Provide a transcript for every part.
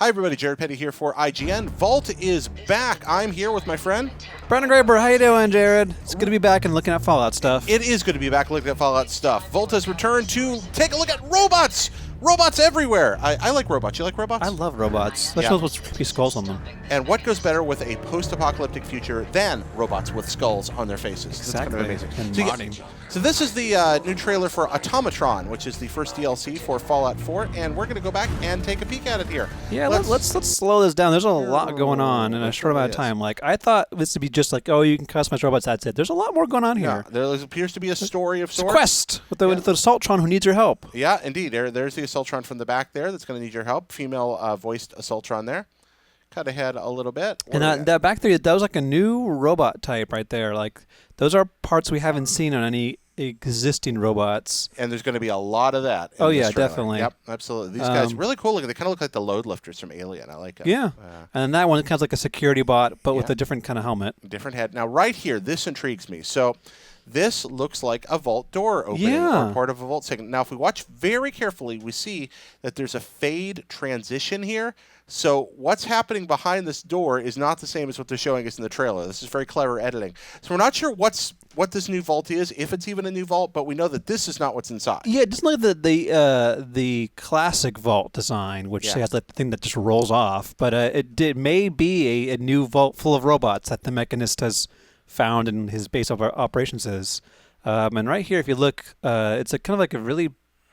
Hi, everybody. Jared Petty here for IGN. Vault is back. I'm here with my friend Brandon Graber. How you doing, Jared? It's good to be back and looking at Fallout stuff. It is good to be back looking at Fallout stuff. Vault has returned to take a look at robots. Robots everywhere. I like robots. You like robots? I love robots. Especially with creepy skulls on them. And what goes better with a post-apocalyptic future than robots with skulls on their faces? Exactly. That's kind of And amazing. So this is the new trailer for Automatron, which is the first DLC for Fallout 4, and we're going to go back and take a peek at it here. Yeah, let's slow this down. There's a lot going on in a short amount of time. Like, I thought this would be just like, oh, you can customize robots, that's it. There's a lot more going on here. Yeah, there appears to be a story of sorts. It's a quest with the Assaultron who needs your help. Yeah, indeed. There's the Assaultron from the back there that's going to need your help. Female voiced Assaultron there. Cut ahead a little bit. And that back there, that was like a new robot type right there. Like, those are parts we haven't seen on any existing robots. And there's going to be a lot of that. Oh, yeah, definitely. Yep, absolutely. These guys really cool looking. They kind of look like the load lifters from Alien. I like it. Yeah. And that one kind of like a security bot, but with a different kind of helmet. Different head. Now, right here, this intrigues me. So this looks like a vault door opening or part of a vault segment. Now, if we watch very carefully, we see that there's a fade transition here. So what's happening behind this door is not the same as what they're showing us in the trailer. This is very clever editing. So we're not sure what this new vault is, if it's even a new vault, but we know that this is not what's inside. Yeah, it doesn't look like the classic vault design, which has that thing that just rolls off. But it may be a new vault full of robots that the Mechanist has found in his base of operations is. And right here, if you look, it's kind of like a really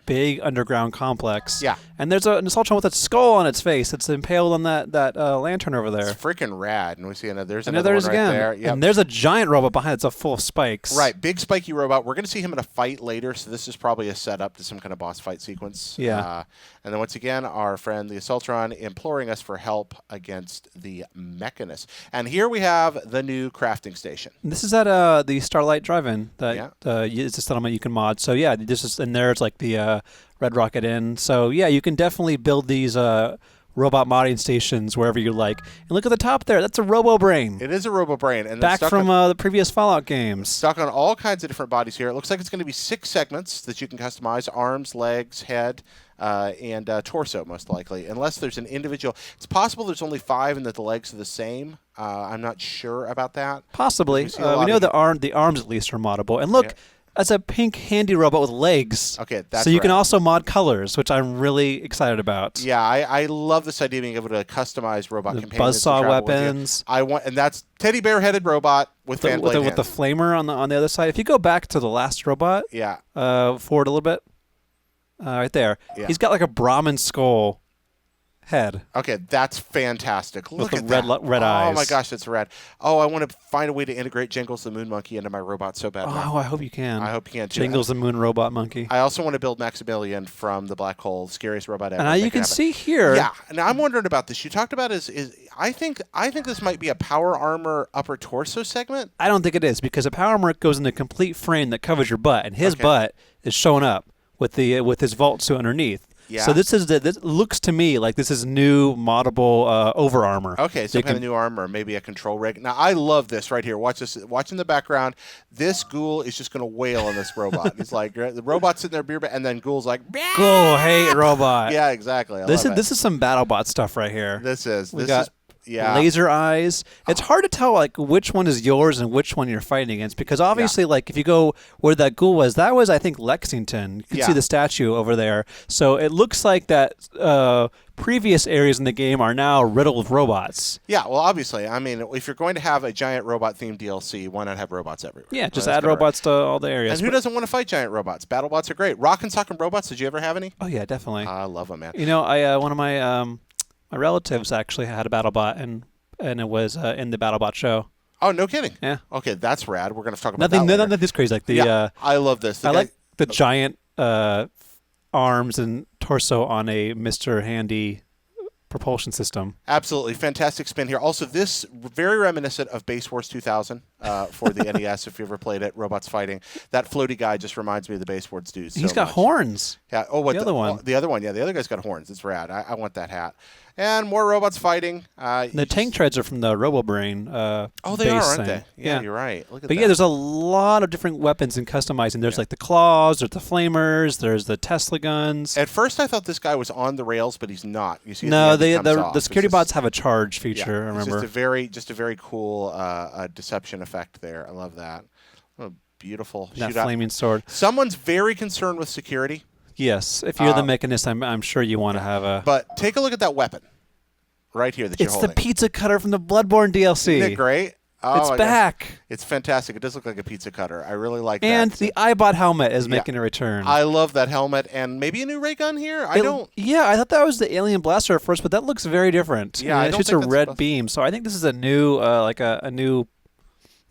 big underground complex. Yeah. And there's an Assaultron with a skull on its face. It's impaled on that lantern over there. It's freaking rad. And we see there's another one right there. Yep. And there's a giant robot behind it. It's a full of spikes. Right. Big spiky robot. We're going to see him in a fight later, so this is probably a setup to some kind of boss fight sequence. Yeah. And then once again, our friend the Assaultron imploring us for help against the Mechanist. And here we have the new crafting station. This is at the Starlight Drive-In. It's a settlement you can mod. So yeah, this is in there. It's like the Red Rocket Inn. So yeah, you can definitely build these robot modding stations wherever you like. And look at the top there. That's a Robo Brain. It is a Robo Brain. And back from the previous Fallout games. Stuck on all kinds of different bodies here. It looks like it's going to be 6 segments that you can customize: arms, legs, head, and torso, most likely. Unless there's an individual. It's possible there's only 5 and that the legs are the same. I'm not sure about that. Possibly. We know the arms at least are moddable. And look. Yeah. That's a pink handy robot with legs. Okay, that's so you can also mod colors, which I'm really excited about. Yeah, I love this idea of being able to customize robot companions. Buzzsaw weapons. And that's teddy bear-headed robot with fan blade hands. With the flamer on the other side. If you go back to the last robot, forward a little bit, right there. Yeah. He's got like a Brahmin skull head. Okay, that's fantastic. Look at that. Red eyes. Oh my gosh, that's rad. Oh, I want to find a way to integrate Jingles the Moon Monkey into my robot so bad. Oh, I hope you can. I hope you can too. Jingles the Moon Robot Monkey. I also want to build Maximilian from the Black Hole, scariest robot ever. And now you can see here. Yeah, and I'm wondering about this. You talked about I think this might be a power armor upper torso segment. I don't think it is, because a power armor goes in a complete frame that covers your butt, and his butt is showing up with his vault suit underneath. Yeah. So this looks to me like this is new moddable over armor. Okay, some kind of new armor, maybe a control rig. Now I love this right here. Watch this. Watch in the background. This ghoul is just going to wail on this robot. It's like the robot's sitting there, beer, and then ghoul's like, "Ghoul hate robot." Yeah, exactly. This is some BattleBot stuff right here. This is. Yeah. Laser eyes. It's hard to tell like which one is yours and which one you're fighting against, because obviously like if you go where that ghoul was, that was I think Lexington. You can see the statue over there. So it looks like that previous areas in the game are now riddled with robots. Yeah, well obviously. I mean, if you're going to have a giant robot themed DLC, why not have robots everywhere? Yeah, just add robots to all the areas. And who doesn't want to fight giant robots? BattleBots are great. Rock and Sock Robots, did you ever have any? Oh yeah, definitely. I love them, man. You know, I one of my my relatives actually had a BattleBot, and it was in the BattleBot show. Oh, no kidding. Yeah. Okay, that's rad. We're going to talk about that later. Nothing this crazy. Like the I love this. I like the giant arms and torso on a Mr. Handy propulsion system. Absolutely. Fantastic spin here. Also, this very reminiscent of Base Wars 2000. for the NES if you ever played it. Robots fighting. That floaty guy just reminds me of the baseboards dude. He's got horns. Yeah. Oh, what the other one? The other one. Yeah, the other guy's got horns. It's rad. I want that hat. And more robots fighting. The tank treads are from the RoboBrain. They are, aren't thing. they? Yeah, you're right. Look at that. But yeah, there's a lot of different weapons and customizing. There's like the claws, there's the flamers, there's the Tesla guns. At first, I thought this guy was on the rails, but he's not. You see, the security bots have a charge feature. I remember. It's just a very cool deception effect there. I love that. What a beautiful that shootout. Flaming sword. Someone's very concerned with security. Yes, if you're the mechanist, I'm sure you want to have a. But take a look at that weapon, right here that you're holding. It's the pizza cutter from the Bloodborne DLC. Isn't it great? Oh, it's back. It's fantastic. It does look like a pizza cutter. I really like that. And the iBot helmet is making a return. I love that helmet, and maybe a new ray gun here. Yeah, I thought that was the Alien Blaster at first, but that looks very different. Yeah, it shoots a red beam, so I think this is a new, a new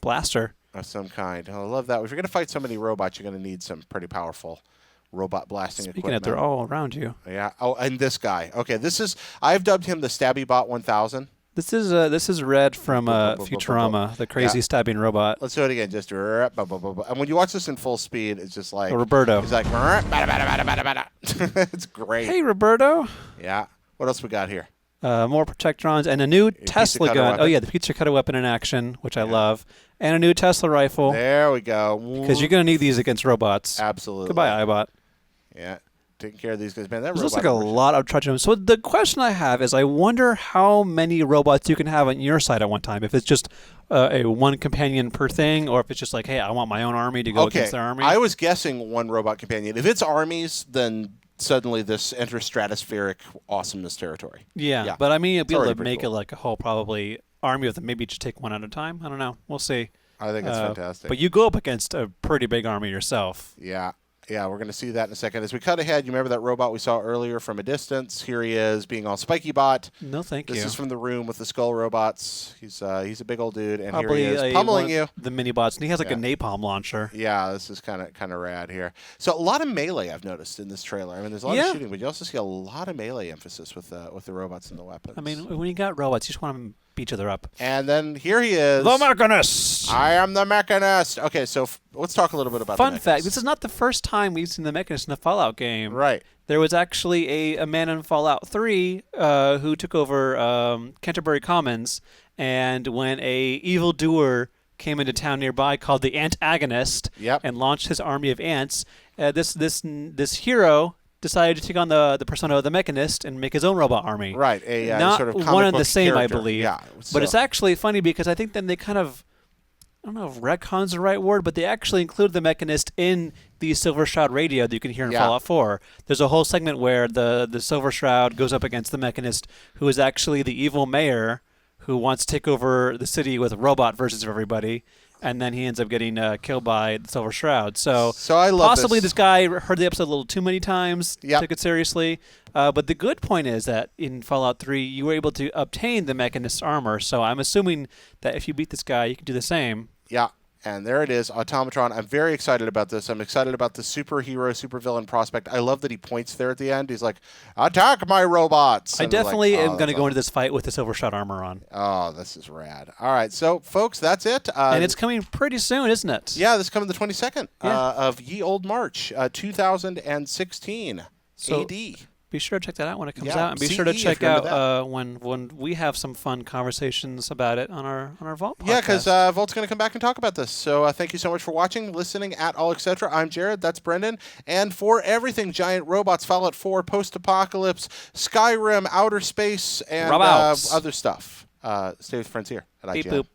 blaster of some kind. I love that. If you're going to fight so many robots, you're going to need some pretty powerful robot blasting equipment. Speaking of, they're all around you. Yeah. Oh, and this guy. Okay, I've dubbed him the Stabby Bot 1000. This is Red from Futurama, the crazy stabbing robot. Let's do it again. Just and when you watch this in full speed, it's just like Roberto. He's like, it's great. Hey, Roberto. Yeah. What else we got here? More Protectrons and a new Tesla gun. Oh yeah, the pizza cutter weapon in action, which I love, and a new Tesla rifle. There we go. Because you're gonna need these against robots. Absolutely. Goodbye, iBot. Yeah. Taking care of these guys, man. That looks like a lot of trudging. So the question I have is, I wonder how many robots you can have on your side at one time. If it's just a one companion per thing, or if it's just like, hey, I want my own army to go against their army. I was guessing one robot companion. If it's armies, then suddenly this enters stratospheric awesomeness territory. Yeah. But I mean, you'll be able to make it like a whole probably army of them. Maybe just take one at a time. I don't know. We'll see. I think it's fantastic. But you go up against a pretty big army yourself. Yeah. Yeah, we're going to see that in a second. As we cut ahead, you remember that robot we saw earlier from a distance? Here he is, being all spiky bot. No, thank you. This is from the room with the skull robots. He's a big old dude, and probably here he is pummeling you. The mini bots, and he has like a napalm launcher. Yeah, this is kind of rad here. So a lot of melee I've noticed in this trailer. I mean, there's a lot of shooting, but you also see a lot of melee emphasis with the robots and the weapons. I mean, when you got robots, you just want them beat each other up. And then here he is. The Mechanist! I am the Mechanist! Okay, so let's talk a little bit about the Mechanist. Fun fact, this is not the first time we've seen the Mechanist in a Fallout game. Right. There was actually a man in Fallout 3 who took over Canterbury Commons, and when a evildoer came into town nearby called the Antagonist and launched his army of ants, this hero decided to take on the persona of the Mechanist and make his own robot army. Right, not sort of one and the same, character. I believe. Yeah, but it's actually funny because I think then they kind of, I don't know if retcon's the right word, but they actually include the Mechanist in the Silver Shroud radio that you can hear in Fallout 4. There's a whole segment where the Silver Shroud goes up against the Mechanist, who is actually the evil mayor who wants to take over the city with robot versions of everybody. And then he ends up getting killed by the Silver Shroud. So I love possibly this guy heard the episode a little too many times, took it seriously. But the good point is that in Fallout 3, you were able to obtain the Mechanist's armor. So I'm assuming that if you beat this guy, you can do the same. Yeah. And there it is, Automatron. I'm very excited about this. I'm excited about the superhero, supervillain prospect. I love that he points there at the end. He's like, attack my robots! I definitely am going to go into this fight with the Silver Shroud armor on. Oh, this is rad. All right, so, folks, that's it. And it's coming pretty soon, isn't it? Yeah, this is coming the 22nd of Ye Old March, 2016 AD. Be sure to check that out when it comes out, and be sure to check out when we have some fun conversations about it on our Vault podcast. Yeah, because Vault's going to come back and talk about this. So thank you so much for watching, listening at All Etc. I'm Jared. That's Brendan. And for everything Giant Robots, Fallout 4, Post-Apocalypse, Skyrim, Outer Space, and other stuff, stay with friends here at IGN. Beep boop.